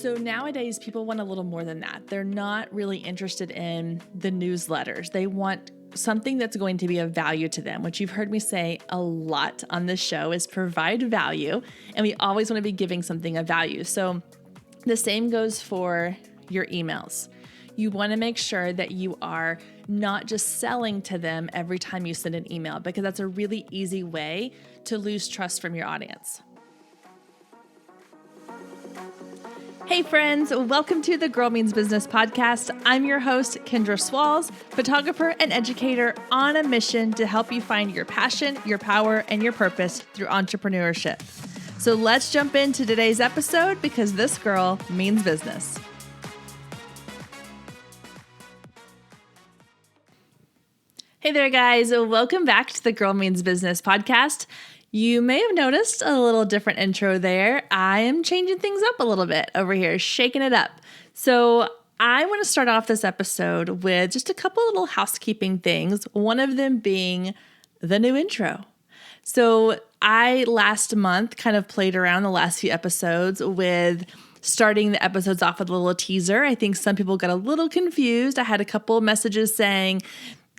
So nowadays, people want a little more than that. They're not really interested in the newsletters. They want something that's going to be of value to them, which you've heard me say a lot on this show is provide value. And we always want to be giving something of value. So the same goes for your emails. You want to make sure that you are not just selling to them every time you send an email, because that's a really easy way to lose trust from your audience. Hey friends, welcome to the Girl Means Business podcast. I'm your host, Kendra Swalls, photographer and educator on a mission to help you find your passion, your power, and your purpose through entrepreneurship. So let's jump into today's episode because this girl means business. Hey there, guys. Welcome back to the Girl Means Business podcast. You may have noticed a little different intro there. I am changing things up a little bit over here, shaking it up. So I want to start off this episode with just a couple little housekeeping things, one of them being the new intro. So I last month kind of played around the last few episodes with starting the episodes off with a little teaser. I think some people got a little confused. I had a couple messages saying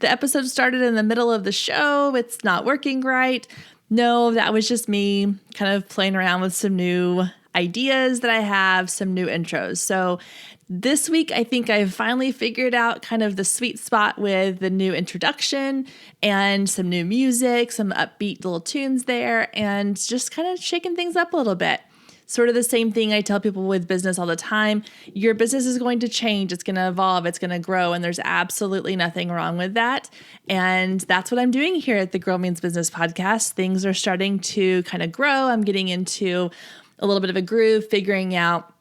the episode started in the middle of the show. It's not working right. No, that was just me kind of playing around with some new ideas that I have, some new intros. So this week, I think I've finally figured out kind of the sweet spot with the new introduction and some new music, some upbeat little tunes there, and just kind of shaking things up a little bit. Sort of the same thing I tell people with business all the time. Your business is going to change. It's going to evolve. It's going to grow. And there's absolutely nothing wrong with that. And that's what I'm doing here at the Girl Means Business podcast. Things are starting to kind of grow. I'm getting into a little bit of a groove, figuring out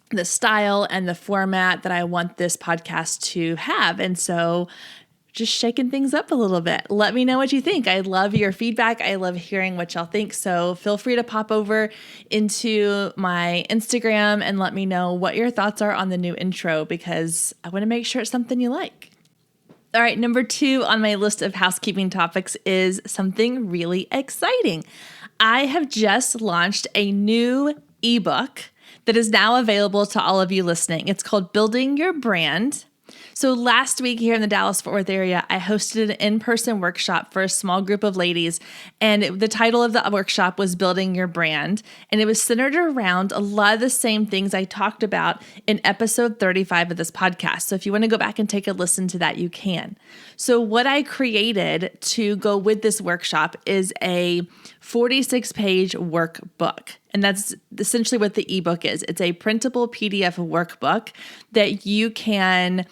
the style and the format that I want this podcast to have. And so just shaking things up a little bit. Let me know what you think. I love your feedback. I love hearing what y'all think. So feel free to pop over into my Instagram and let me know what your thoughts are on the new intro, because I want to make sure it's something you like. All right, number 2 on my list of housekeeping topics is something really exciting. I have just launched a new ebook that is now available to all of you listening. It's called Building Your Brand. So last week here in the Dallas-Fort Worth area, I hosted an in-person workshop for a small group of ladies. And the title of the workshop was Building Your Brand. And it was centered around a lot of the same things I talked about in episode 35 of this podcast. So if you want to go back and take a listen to that, you can. So what I created to go with this workshop is a 46-page workbook. And that's essentially what the ebook is. It's a printable PDF workbook that you can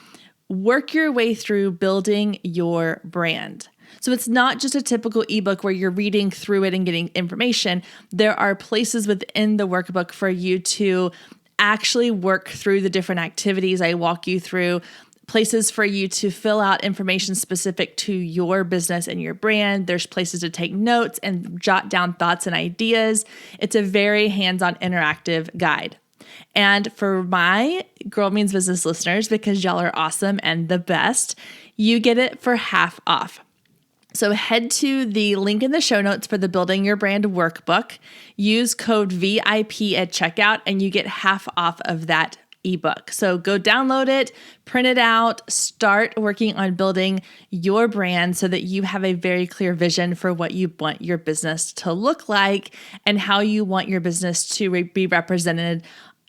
work your way through building your brand. So it's not just a typical ebook where you're reading through it and getting information. There are places within the workbook for you to actually work through the different activities I walk you through, places for you to fill out information specific to your business and your brand. There's places to take notes and jot down thoughts and ideas. It's a very hands-on interactive guide. And for my Girl Means Business listeners, because y'all are awesome and the best, you get it for half off. So head to the link in the show notes for the Building Your Brand workbook. Use code VIP at checkout and you get half off of that ebook. So go download it, print it out, start working on building your brand so that you have a very clear vision for what you want your business to look like and how you want your business to be represented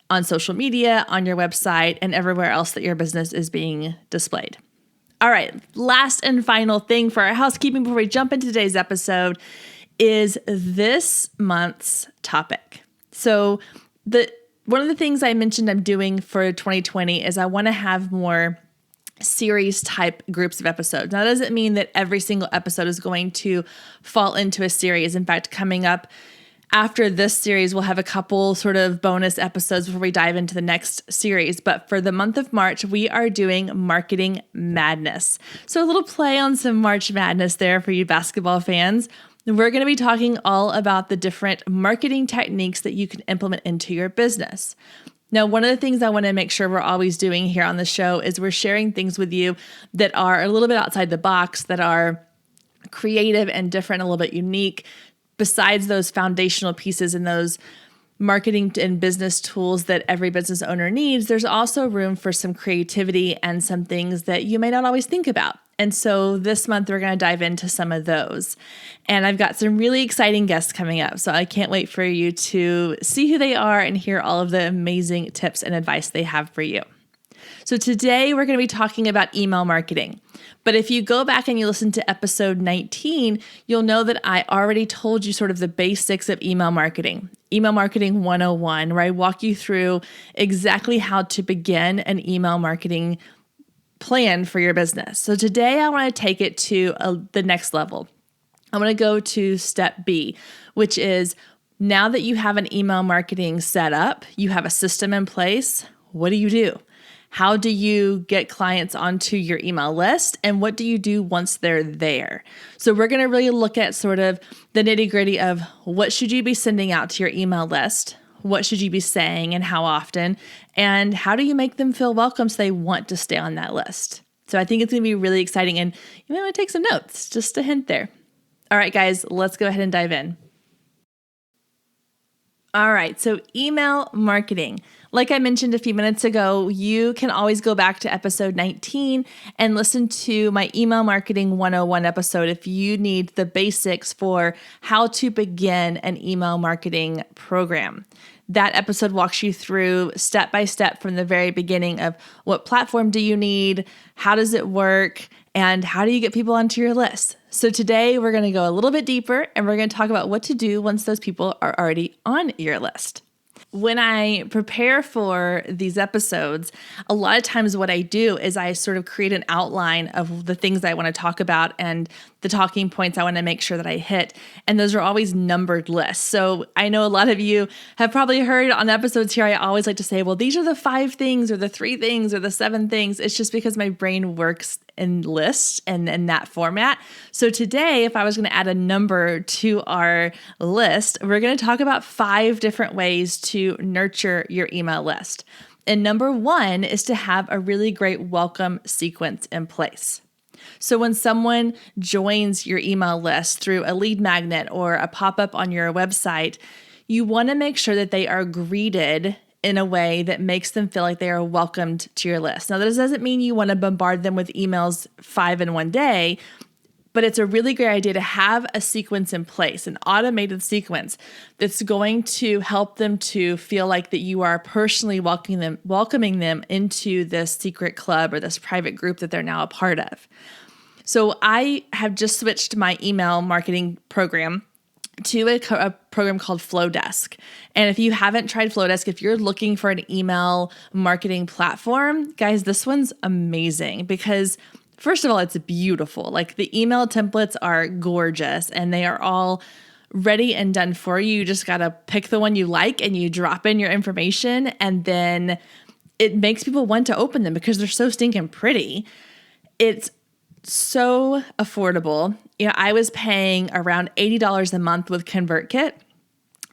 on social media, on your website, and everywhere else that your business is being displayed. All right, last and final thing for our housekeeping before we jump into today's episode is this month's topic. So one of the things I mentioned I'm doing for 2020 is I want to have more series type groups of episodes. Now, that doesn't mean that every single episode is going to fall into a series. In fact, coming up after this series, we'll have a couple sort of bonus episodes before we dive into the next series. But for the month of March, we are doing Marketing Madness. So a little play on some March Madness there for you basketball fans. We're going to be talking all about the different marketing techniques that you can implement into your business. Now, one of the things I want to make sure we're always doing here on the show is we're sharing things with you that are a little bit outside the box, that are creative and different, a little bit unique, besides those foundational pieces and those marketing and business tools that every business owner needs, there's also room for some creativity and some things that you may not always think about. And so this month, we're going to dive into some of those. And I've got some really exciting guests coming up. So I can't wait for you to see who they are and hear all of the amazing tips and advice they have for you. So today we're going to be talking about email marketing. But if you go back and you listen to episode 19, you'll know that I already told you sort of the basics of email marketing 101, where I walk you through exactly how to begin an email marketing plan for your business. So today I want to take it to the next level. I want to go to step B, which is now that you have an email marketing set up, you have a system in place, what do you do? How do you get clients onto your email list? And what do you do once they're there? So we're going to really look at sort of the nitty-gritty of what should you be sending out to your email list? What should you be saying and how often? And how do you make them feel welcome so they want to stay on that list? So I think it's going to be really exciting. And you may want to take some notes, just a hint there. All right, guys, let's go ahead and dive in. All right, so email marketing. Like I mentioned a few minutes ago, you can always go back to episode 19 and listen to my email marketing 101 episode if you need the basics for how to begin an email marketing program. That episode walks you through step by step from the very beginning of what platform do you need, how does it work, and how do you get people onto your list. So today we're going to go a little bit deeper and we're going to talk about what to do once those people are already on your list. When I prepare for these episodes, a lot of times what I do is I sort of create an outline of the things I want to talk about and the talking points I want to make sure that I hit. And those are always numbered lists. So I know a lot of you have probably heard on episodes here, I always like to say, well, these are the 5 things or the 3 things or the 7 things. It's just because my brain works in lists and in that format. So today, if I was going to add a number to our list, we're going to talk about 5 different ways to nurture your email list. And number 1 is to have a really great welcome sequence in place. So when someone joins your email list through a lead magnet or a pop-up on your website, you want to make sure that they are greeted in a way that makes them feel like they are welcomed to your list. Now, this doesn't mean you want to bombard them with emails 5 in one day, but it's a really great idea to have a sequence in place, an automated sequence that's going to help them to feel like that you are personally welcoming them into this secret club or this private group that they're now a part of. So I have just switched my email marketing program to a program called Flowdesk. And if you haven't tried Flowdesk, if you're looking for an email marketing platform, guys, this one's amazing because first of all, it's beautiful. Like the email templates are gorgeous and they are all ready and done for you. You just got to pick the one you like and you drop in your information and then it makes people want to open them because they're so stinking pretty. It's so affordable. You know, I was paying around $80 a month with ConvertKit.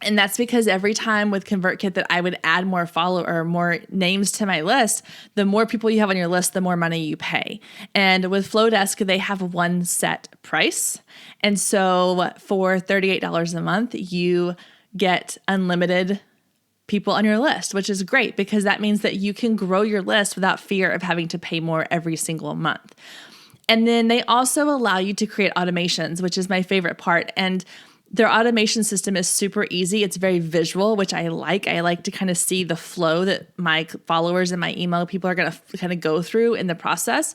And that's because every time with ConvertKit that I would add more more names to my list, the more people you have on your list, the more money you pay. And with Flowdesk, they have one set price. And so for $38 a month, you get unlimited people on your list, which is great because that means that you can grow your list without fear of having to pay more every single month. And then they also allow you to create automations, which is my favorite part. And their automation system is super easy. It's very visual, which I like. I like to kind of see the flow that my followers and my email people are going to kind of go through in the process.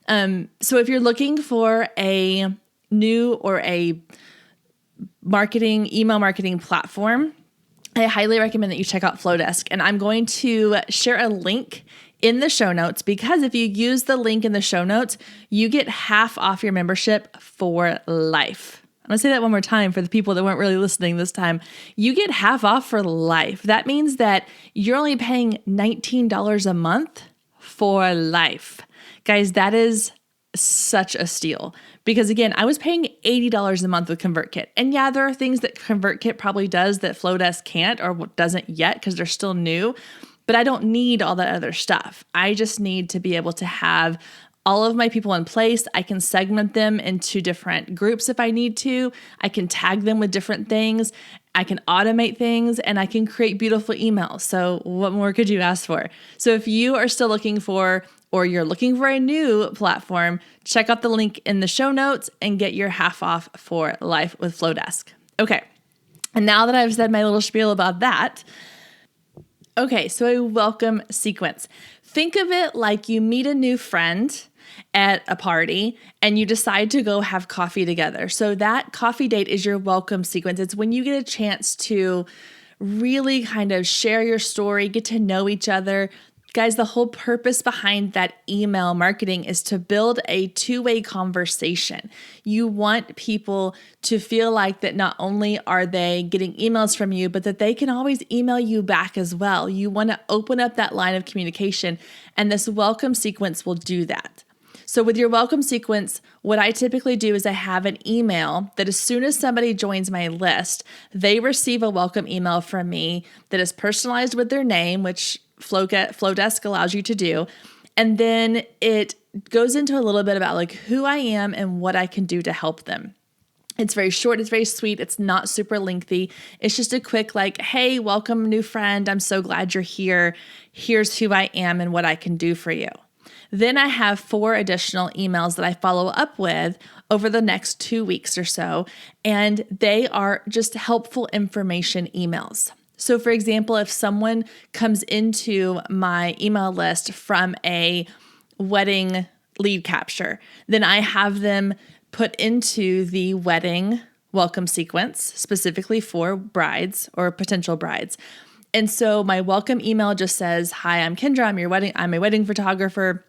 So if you're looking for a new or a email marketing platform, I highly recommend that you check out Flowdesk. And I'm going to share a link in the show notes because if you use the link in the show notes, you get half off your membership for life. I'm going to say that one more time for the people that weren't really listening this time. You get half off for life. That means that you're only paying $19 a month for life. Guys, that is such a steal because again, I was paying $80 a month with ConvertKit. And yeah, there are things that ConvertKit probably does that Flowdesk can't or doesn't yet because they're still new, but I don't need all that other stuff. I just need to be able to have all of my people in place. I can segment them into different groups if I need to. I can tag them with different things. I can automate things, and I can create beautiful emails. So what more could you ask for? So if you are still looking for, or you're looking for a new platform, check out the link in the show notes and get your half off for Life with Flowdesk. Okay. And now that I've said my little spiel about that, okay, so a welcome sequence. Think of it like you meet a new friend at a party and you decide to go have coffee together. So that coffee date is your welcome sequence. It's when you get a chance to really kind of share your story, get to know each other. Guys, the whole purpose behind that email marketing is to build a two-way conversation. You want people to feel like that not only are they getting emails from you, but that they can always email you back as well. You want to open up that line of communication, and this welcome sequence will do that. So with your welcome sequence, what I typically do is I have an email that as soon as somebody joins my list, they receive a welcome email from me that is personalized with their name, which Flowdesk allows you to do. And then it goes into a little bit about like who I am and what I can do to help them. It's very short. It's very sweet. It's not super lengthy. It's just a quick like, hey, welcome, new friend. I'm so glad you're here. Here's who I am and what I can do for you. Then I have 4 additional emails that I follow up with over the next 2 weeks or so. And they are just helpful information emails. So for example, if someone comes into my email list from a wedding lead capture, then I have them put into the wedding welcome sequence specifically for brides or potential brides. And so my welcome email just says, hi, I'm Kendra. I'm a wedding photographer.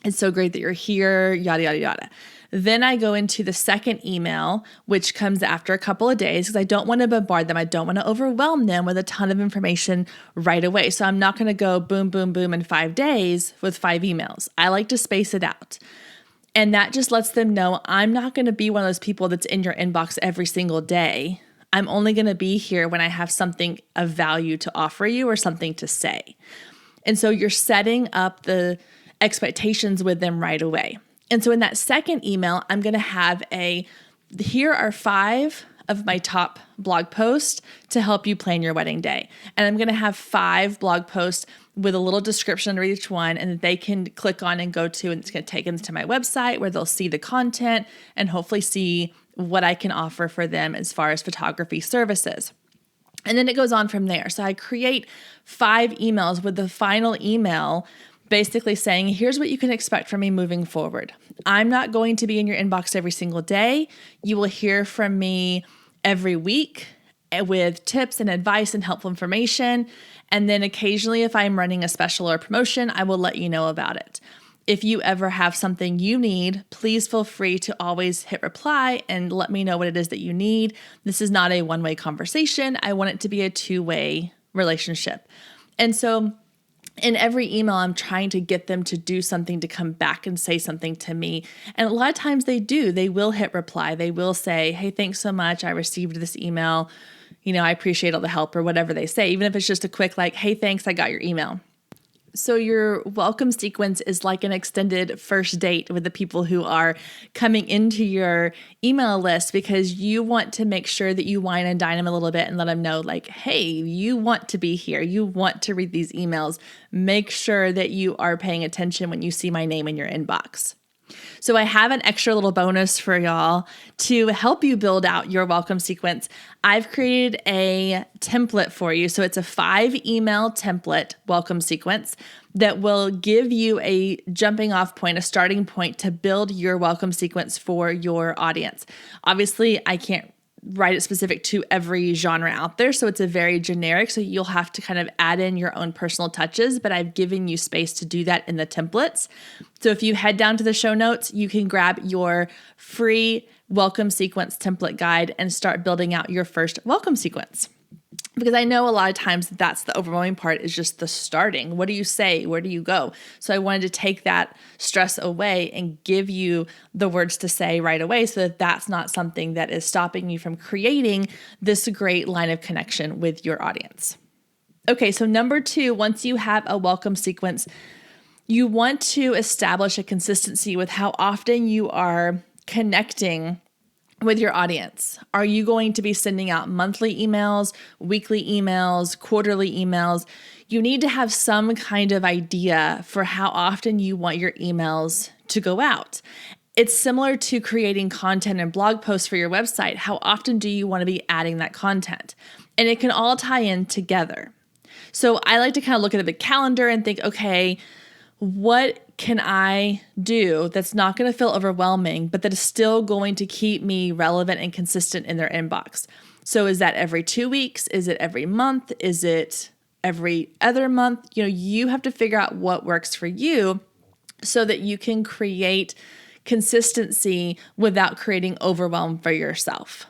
It's so great that you're here, yada, yada, yada. Then I go into the second email, which comes after a couple of days because I don't want to bombard them. I don't want to overwhelm them with a ton of information right away. So I'm not going to go boom, boom, boom in 5 days with 5 emails. I like to space it out. And that just lets them know I'm not going to be one of those people that's in your inbox every single day. I'm only going to be here when I have something of value to offer you or something to say. And so you're setting up the expectations with them right away. And so in that second email, I'm going to have here are 5 of my top blog posts to help you plan your wedding day. And I'm going to have 5 blog posts with a little description under each one, and they can click on and go to, and it's going to take them to my website where they'll see the content and hopefully see what I can offer for them as far as photography services. And then it goes on from there. So I create 5 emails with the final email basically saying, here's what you can expect from me moving forward. I'm not going to be in your inbox every single day. You will hear from me every week with tips and advice and helpful information. And then occasionally, if I'm running a special or promotion, I will let you know about it. If you ever have something you need, please feel free to always hit reply and let me know what it is that you need. This is not a one-way conversation. I want it to be a 2-way relationship. And so in every email, I'm trying to get them to do something, to come back and say something to me. And a lot of times they do. They will hit reply. They will say, hey, thanks so much. I received this email. I appreciate all the help, or whatever they say, even if it's just a quick like, hey, thanks, I got your email. So your welcome sequence is like an extended first date with the people who are coming into your email list, because you want to make sure that you wine and dine them a little bit and let them know like, hey, you want to be here. You want to read these emails. Make sure that you are paying attention when you see my name in your inbox. So I have an extra little bonus for y'all to help you build out your welcome sequence. I've created a template for you. So it's a 5 email template welcome sequence that will give you a jumping off point, a starting point to build your welcome sequence for your audience. Obviously, I can't write it specific to every genre out there. So it's a very generic. So you'll have to kind of add in your own personal touches, but I've given you space to do that in the templates. So if you head down to the show notes, you can grab your free welcome sequence template guide and start building out your first welcome sequence. Because I know a lot of times that's the overwhelming part, is just the starting. What do you say? Where do you go? So I wanted to take that stress away and give you the words to say right away, so that that's not something that is stopping you from creating this great line of connection with your audience. Okay, so number 2, once you have a welcome sequence, You want to establish a consistency with how often you are connecting with your audience. Are you going to be sending out monthly emails, weekly emails, quarterly emails? You need to have some kind of idea for how often you want your emails to go out. It's similar to creating content and blog posts for your website. How often do you want to be adding that content? And it can all tie in together. So I like to kind of look at the calendar and think, okay, what can I do that's not going to feel overwhelming, but that is still going to keep me relevant and consistent in their inbox? So is that every 2 weeks? Is it every month? Is it every other month? You have to figure out what works for you so that you can create consistency without creating overwhelm for yourself.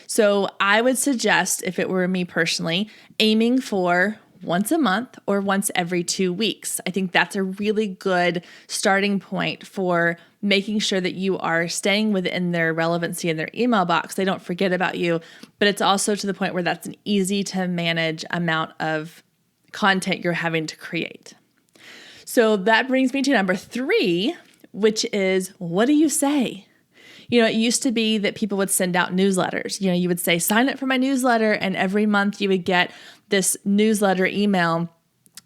So I would suggest, if it were me personally, aiming for once a month or once every 2 weeks. I think that's a really good starting point for making sure that you are staying within their relevancy in their email box. They don't forget about you, but it's also to the point where that's an easy to manage amount of content you're having to create. So that brings me to number 3, which is, what do you say? It used to be that people would send out newsletters. You would say, sign up for my newsletter, and every month you would get this newsletter email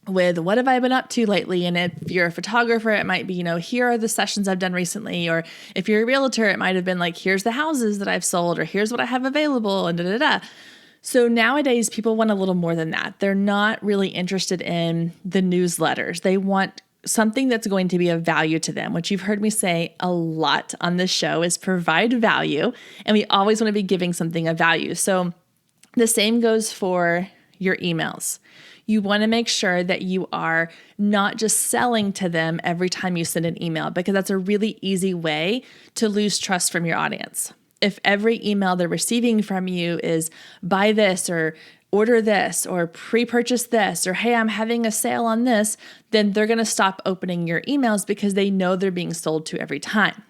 with what have I been up to lately? And if you're a photographer, it might be, here are the sessions I've done recently. Or if you're a realtor, it might have been like, here's the houses that I've sold, or here's what I have available, and da-da-da. So nowadays, people want a little more than that. They're not really interested in the newsletters. They want something that's going to be of value to them, which you've heard me say a lot on this show is provide value. And we always want to be giving something of value. So the same goes for your emails. You want to make sure that you are not just selling to them every time you send an email, because that's a really easy way to lose trust from your audience. If every email they're receiving from you is buy this or order this or pre-purchase this or hey, I'm having a sale on this, then they're going to stop opening your emails because they know they're being sold to every time.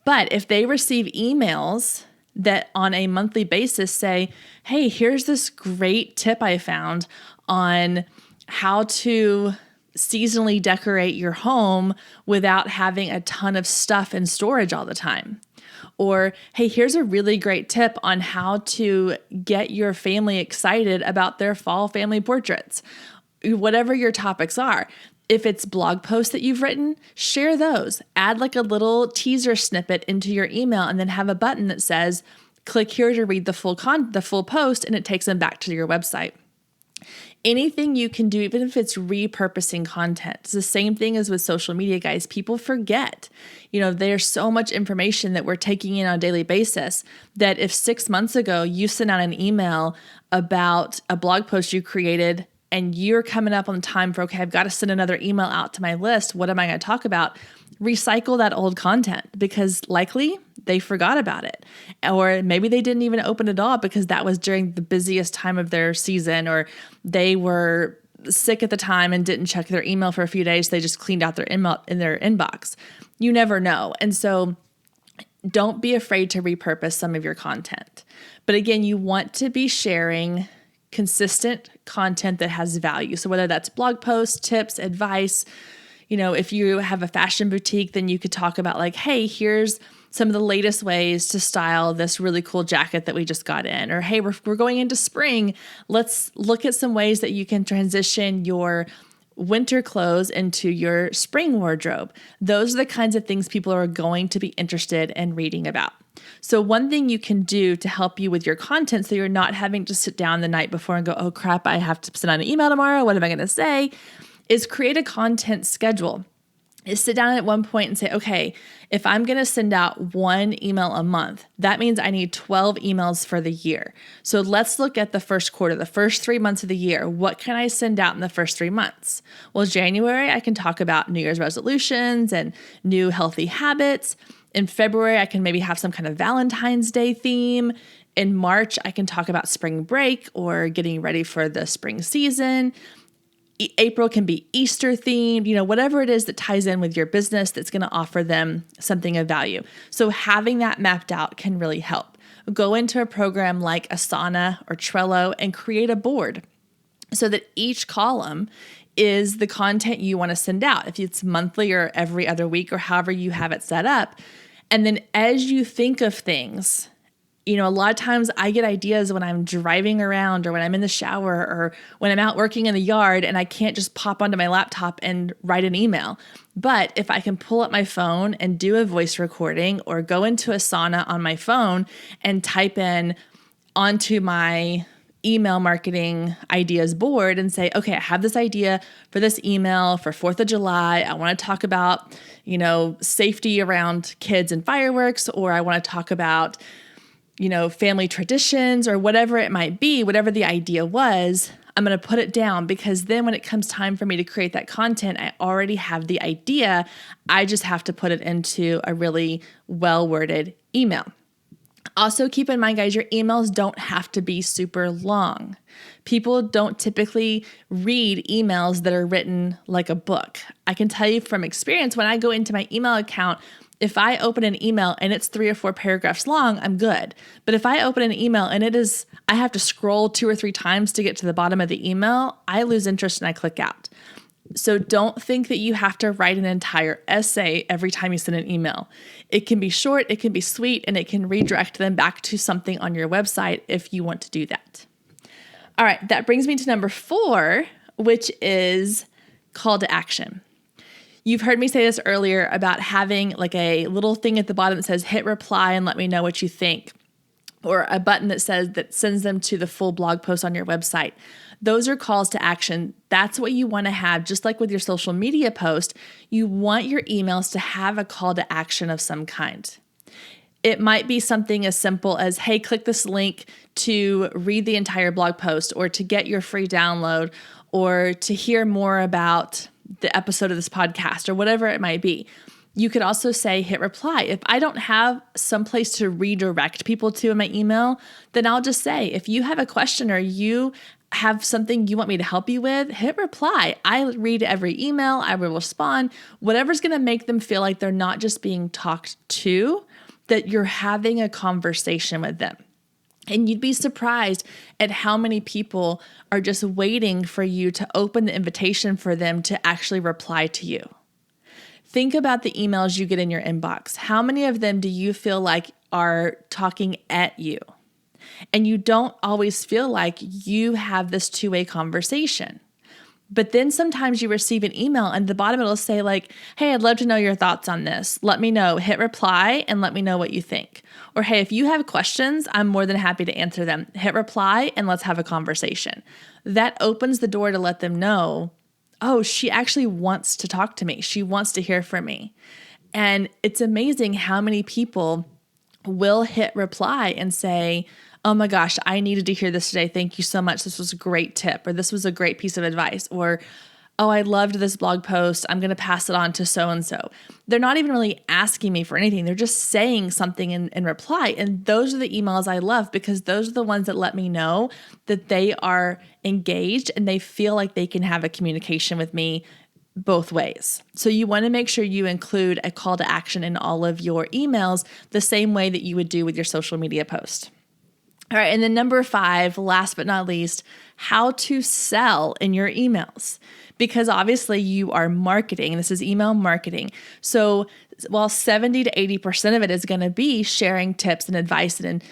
But if they receive emails that on a monthly basis say, hey, here's this great tip I found on how to seasonally decorate your home without having a ton of stuff in storage all the time. Or, hey, here's a really great tip on how to get your family excited about their fall family portraits. Whatever your topics are. If it's blog posts that you've written, share those. Add like a little teaser snippet into your email and then have a button that says, click here to read the full post, and it takes them back to your website. Anything you can do, even if it's repurposing content. It's the same thing as with social media, guys. People forget, there's so much information that we're taking in on a daily basis that if 6 months ago you sent out an email about a blog post you created and you're coming up on the time for, okay, I've got to send another email out to my list. What am I going to talk about? Recycle that old content because likely they forgot about it. Or maybe they didn't even open it all because that was during the busiest time of their season, or they were sick at the time and didn't check their email for a few days. So they just cleaned out their email in their inbox. You never know. And so don't be afraid to repurpose some of your content. But again, you want to be sharing consistent content that has value. So whether that's blog posts, tips, advice, if you have a fashion boutique, then you could talk about like, hey, here's some of the latest ways to style this really cool jacket that we just got in. Or, hey, we're going into spring. Let's look at some ways that you can transition your winter clothes into your spring wardrobe. Those are the kinds of things people are going to be interested in reading about. So one thing you can do to help you with your content so you're not having to sit down the night before and go, oh crap, I have to send out an email tomorrow. What am I going to say? Is create a content schedule. Is sit down at one point and say, okay, if I'm going to send out one email a month, that means I need 12 emails for the year. So let's look at the first quarter, the first 3 months of the year. What can I send out in the first 3 months? Well, January, I can talk about New Year's resolutions and new healthy habits. In February, I can maybe have some kind of Valentine's Day theme. In March, I can talk about spring break or getting ready for the spring season. April can be Easter themed, whatever it is that ties in with your business that's going to offer them something of value. So having that mapped out can really help. Go into a program like Asana or Trello and create a board so that each column is the content you want to send out, if it's monthly or every other week or however you have it set up. And then as you think of things, a lot of times I get ideas when I'm driving around or when I'm in the shower or when I'm out working in the yard and I can't just pop onto my laptop and write an email. But if I can pull up my phone and do a voice recording or go into Asana on my phone and type in onto my email marketing ideas board and say, okay, I have this idea for this email for 4th of July. I want to talk about, safety around kids and fireworks, or I want to talk about, family traditions or whatever it might be, whatever the idea was, I'm going to put it down, because then when it comes time for me to create that content, I already have the idea. I just have to put it into a really well-worded email. Also, keep in mind, guys, your emails don't have to be super long. People don't typically read emails that are written like a book. I can tell you from experience, when I go into my email account, if I open an email and it's 3 or 4 paragraphs long, I'm good. But if I open an email and I have to scroll 2 or 3 times to get to the bottom of the email, I lose interest and I click out. So don't think that you have to write an entire essay every time you send an email. It can be short, it can be sweet, and it can redirect them back to something on your website if you want to do that. All right, that brings me to number 4, which is call to action. You've heard me say this earlier about having like a little thing at the bottom that says hit reply and let me know what you think, or a button that sends them to the full blog post on your website. Those are calls to action. That's what you want to have. Just like with your social media post, you want your emails to have a call to action of some kind. It might be something as simple as, hey, click this link to read the entire blog post, or to get your free download, or to hear more about the episode of this podcast, or whatever it might be. You could also say hit reply. If I don't have some place to redirect people to in my email, then I'll just say, if you have a question or you have something you want me to help you with, hit reply. I read every email. I will respond. Whatever's going to make them feel like they're not just being talked to, that you're having a conversation with them. And you'd be surprised at how many people are just waiting for you to open the invitation for them to actually reply to you. Think about the emails you get in your inbox. How many of them do you feel like are talking at you? And you don't always feel like you have this two-way conversation. But then sometimes you receive an email and at the bottom it'll say like, hey, I'd love to know your thoughts on this. Let me know. Hit reply and let me know what you think. Or hey, if you have questions, I'm more than happy to answer them. Hit reply and let's have a conversation. That opens the door to let them know, oh, she actually wants to talk to me. She wants to hear from me. And it's amazing how many people will hit reply and say, oh my gosh, I needed to hear this today. Thank you so much. This was a great tip, or this was a great piece of advice, or, oh, I loved this blog post. I'm going to pass it on to so-and-so. They're not even really asking me for anything. They're just saying something in reply. And those are the emails I love, because those are the ones that let me know that they are engaged and they feel like they can have a communication with me both ways. So you want to make sure you include a call to action in all of your emails the same way that you would do with your social media post. All right, and then number 5, last but not least, how to sell in your emails. Because obviously you are marketing. This is email marketing. So while 70 to 80% of it is going to be sharing tips and advice and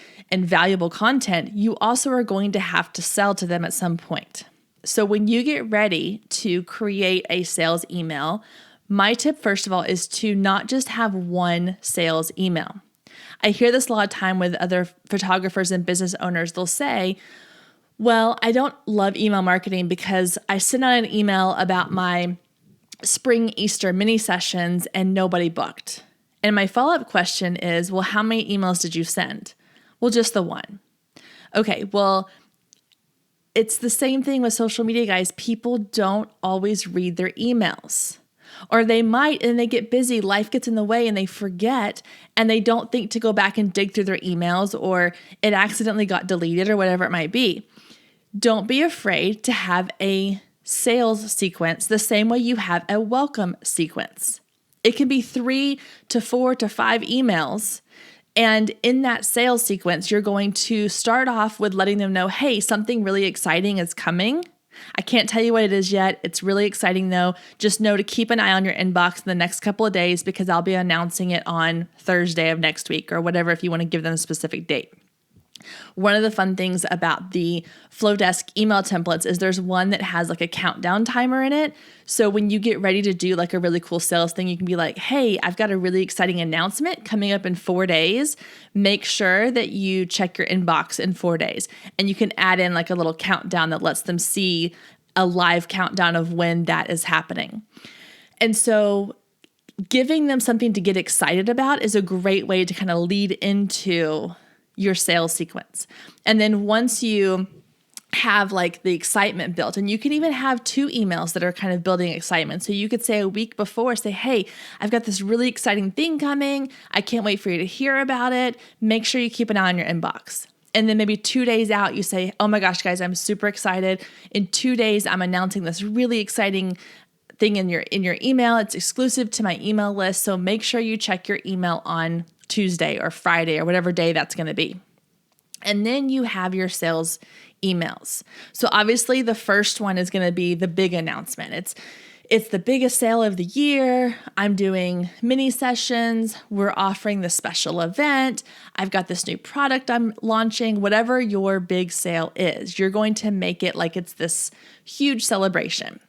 valuable content, you also are going to have to sell to them at some point. So when you get ready to create a sales email, my tip, first of all, is to not just have one sales email. I hear this a lot of time with other photographers and business owners. They'll say, well, I don't love email marketing because I sent out an email about my spring Easter mini sessions and nobody booked. And my follow-up question is, well, how many emails did you send? Well, just the one. Okay, well, it's the same thing with social media, guys. People don't always read their emails. Or they might, and they get busy, life gets in the way and they forget, and they don't think to go back and dig through their emails, or it accidentally got deleted or whatever it might be. Don't be afraid to have a sales sequence the same way you have a welcome sequence. It can be 3 to 4 to 5 emails. And in that sales sequence, you're going to start off with letting them know, hey, something really exciting is coming. I can't tell you what it is yet. It's really exciting though. Just know to keep an eye on your inbox in the next couple of days because I'll be announcing it on Thursday of next week or whatever if you want to give them a specific date. One of the fun things about the Flowdesk email templates is there's one that has like a countdown timer in it. So when you get ready to do like a really cool sales thing, you can be like, hey, I've got a really exciting announcement coming up in 4 days. Make sure that you check your inbox in 4 days. And you can add in like a little countdown that lets them see a live countdown of when that is happening. And so giving them something to get excited about is a great way to kind of lead into your sales sequence. And then once you have like the excitement built, and you can even have 2 emails that are kind of building excitement. So you could say a week before, say, hey, I've got this really exciting thing coming. I can't wait for you to hear about it. Make sure you keep an eye on your inbox. And then maybe 2 days out, you say, oh my gosh, guys, I'm super excited. In 2 days, I'm announcing this really exciting thing in your email. It's exclusive to my email list. So make sure you check your email on Tuesday or Friday or whatever day that's going to be. And then you have your sales emails. So obviously the first one is going to be the big announcement. It's the biggest sale of the year. I'm doing mini sessions. We're offering this special event. I've got this new product I'm launching. Whatever your big sale is, you're going to make it like it's this huge celebration.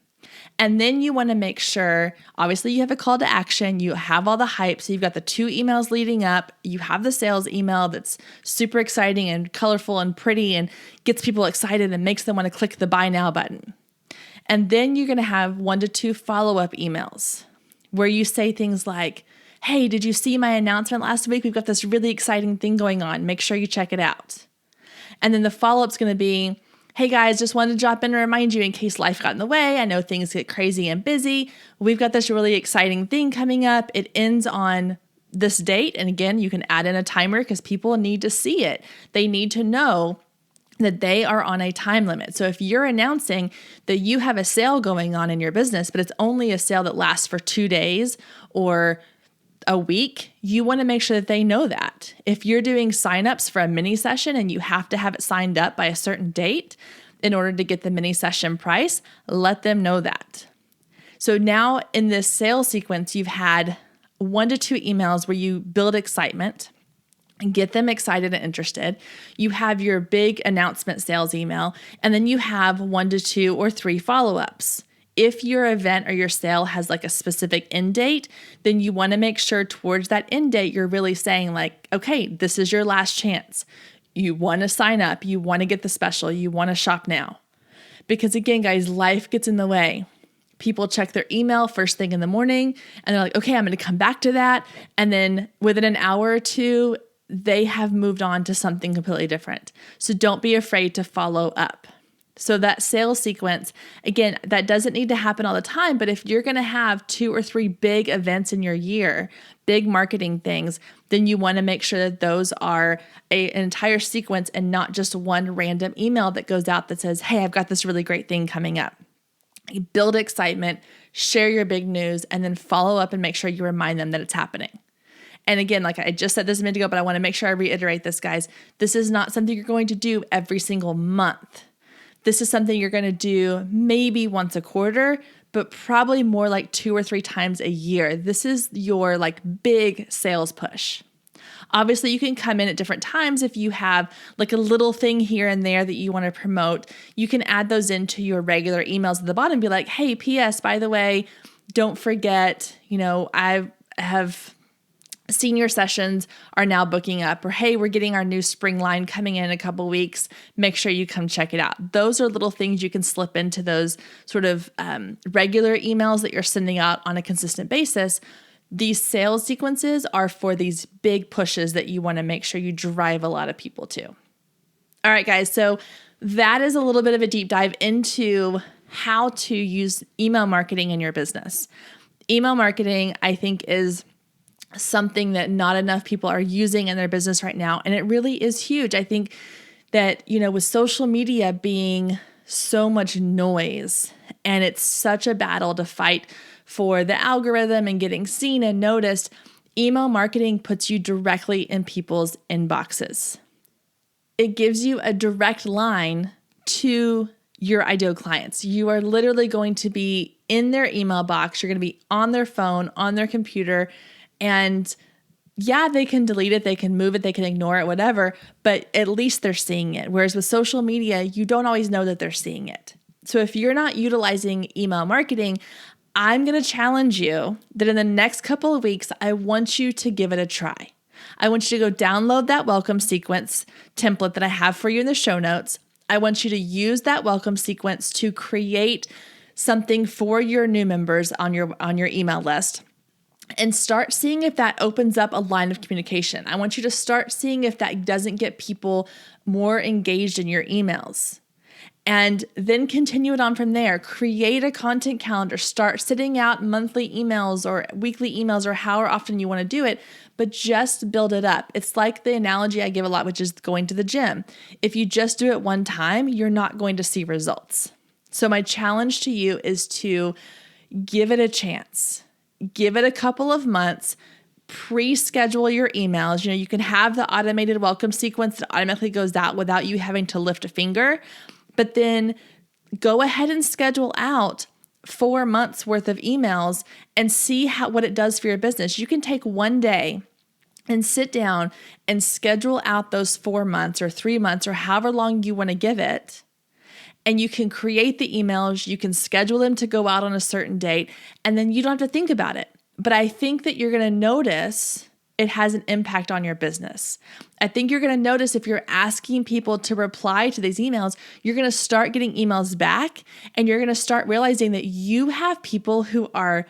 And then you want to make sure, obviously you have a call to action, you have all the hype. So you've got the 2 emails leading up, you have the sales email that's super exciting and colorful and pretty and gets people excited and makes them want to click the buy now button. And then you're going to have 1 to 2 follow-up emails where you say things like, hey, did you see my announcement last week? We've got this really exciting thing going on. Make sure you check it out. And then the follow-up's going to be, hey guys, just wanted to drop in and remind you in case life got in the way. I know things get crazy and busy. We've got this really exciting thing coming up. It ends on this date. And again, you can add in a timer because people need to see it. They need to know that they are on a time limit. So if you're announcing that you have a sale going on in your business, but it's only a sale that lasts for 2 days or a week, you want to make sure that they know that. If you're doing signups for a mini session and you have to have it signed up by a certain date in order to get the mini session price, let them know that. So now in this sales sequence, you've had 1 to 2 emails where you build excitement and get them excited and interested. You have your big announcement sales email, and then you have 1 to 2 or 3 follow-ups. If your event or your sale has like a specific end date, then you want to make sure towards that end date, you're really saying like, okay, this is your last chance. You want to sign up. You want to get the special. You want to shop now. Because again, guys, life gets in the way. People check their email first thing in the morning and they're like, okay, I'm going to come back to that. And then within an hour or 2, they have moved on to something completely different. So don't be afraid to follow up. So that sales sequence, again, that doesn't need to happen all the time, but if you're going to have 2 or 3 big events in your year, big marketing things, then you want to make sure that those are an entire sequence and not just one random email that goes out that says, hey, I've got this really great thing coming up. You build excitement, share your big news, and then follow up and make sure you remind them that it's happening. And again, like I just said this a minute ago, but I want to make sure I reiterate this, guys. This is not something you're going to do every single month. This is something you're going to do maybe once a quarter, but probably more like 2 or 3 times a year. This is your like big sales push. Obviously, you can come in at different times if you have like a little thing here and there that you want to promote. You can add those into your regular emails at the bottom and be like, hey, P.S., by the way, don't forget, I have senior sessions are now booking up, or hey, we're getting our new spring line coming in a couple weeks. Make sure you come check it out. Those are little things you can slip into those sort of regular emails that you're sending out on a consistent basis. These sales sequences are for these big pushes that you want to make sure you drive a lot of people to. All right, guys. So that is a little bit of a deep dive into how to use email marketing in your business. Email marketing, I think, is something that not enough people are using in their business right now. And it really is huge. I think that, with social media being so much noise and it's such a battle to fight for the algorithm and getting seen and noticed, email marketing puts you directly in people's inboxes. It gives you a direct line to your ideal clients. You are literally going to be in their email box. You're going to be on their phone, on their computer, and yeah, they can delete it, they can move it, they can ignore it, whatever, but at least they're seeing it. Whereas with social media, you don't always know that they're seeing it. So if you're not utilizing email marketing, I'm going to challenge you that in the next couple of weeks, I want you to give it a try. I want you to go download that welcome sequence template that I have for you in the show notes. I want you to use that welcome sequence to create something for your new members on your email list and start seeing if that opens up a line of communication. I want you to start seeing if that doesn't get people more engaged in your emails. And then continue it on from there. Create a content calendar. Start sending out monthly emails or weekly emails or however often you want to do it, but just build it up. It's like the analogy I give a lot, which is going to the gym. If you just do it one time, you're not going to see results. So my challenge to you is to give it a chance. Give it a couple of months. Pre-schedule your emails. You can have the automated welcome sequence that automatically goes out without you having to lift a finger. But then go ahead and schedule out 4 months worth of emails and see what it does for your business. You can take one day and sit down and schedule out those 4 months or 3 months or however long you want to give it. And you can create the emails, you can schedule them to go out on a certain date, and then you don't have to think about it. But I think that you're going to notice it has an impact on your business. I think you're going to notice if you're asking people to reply to these emails, you're going to start getting emails back, and you're going to start realizing that you have people who are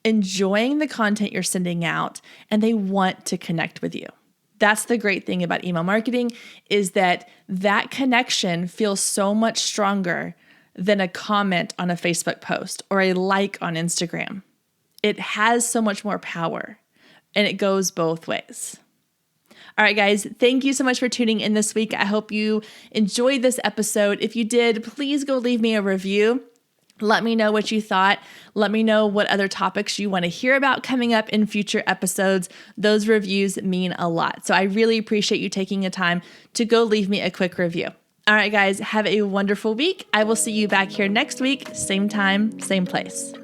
enjoying the content you're sending out and they want to connect with you. That's the great thing about email marketing, is that connection feels so much stronger than a comment on a Facebook post or a like on Instagram. It has so much more power, and it goes both ways. All right, guys, thank you so much for tuning in this week. I hope you enjoyed this episode. If you did, please go leave me a review. Let me know what you thought. Let me know what other topics you want to hear about coming up in future episodes. Those reviews mean a lot. So I really appreciate you taking the time to go leave me a quick review. All right, guys, have a wonderful week. I will see you back here next week, same time, same place.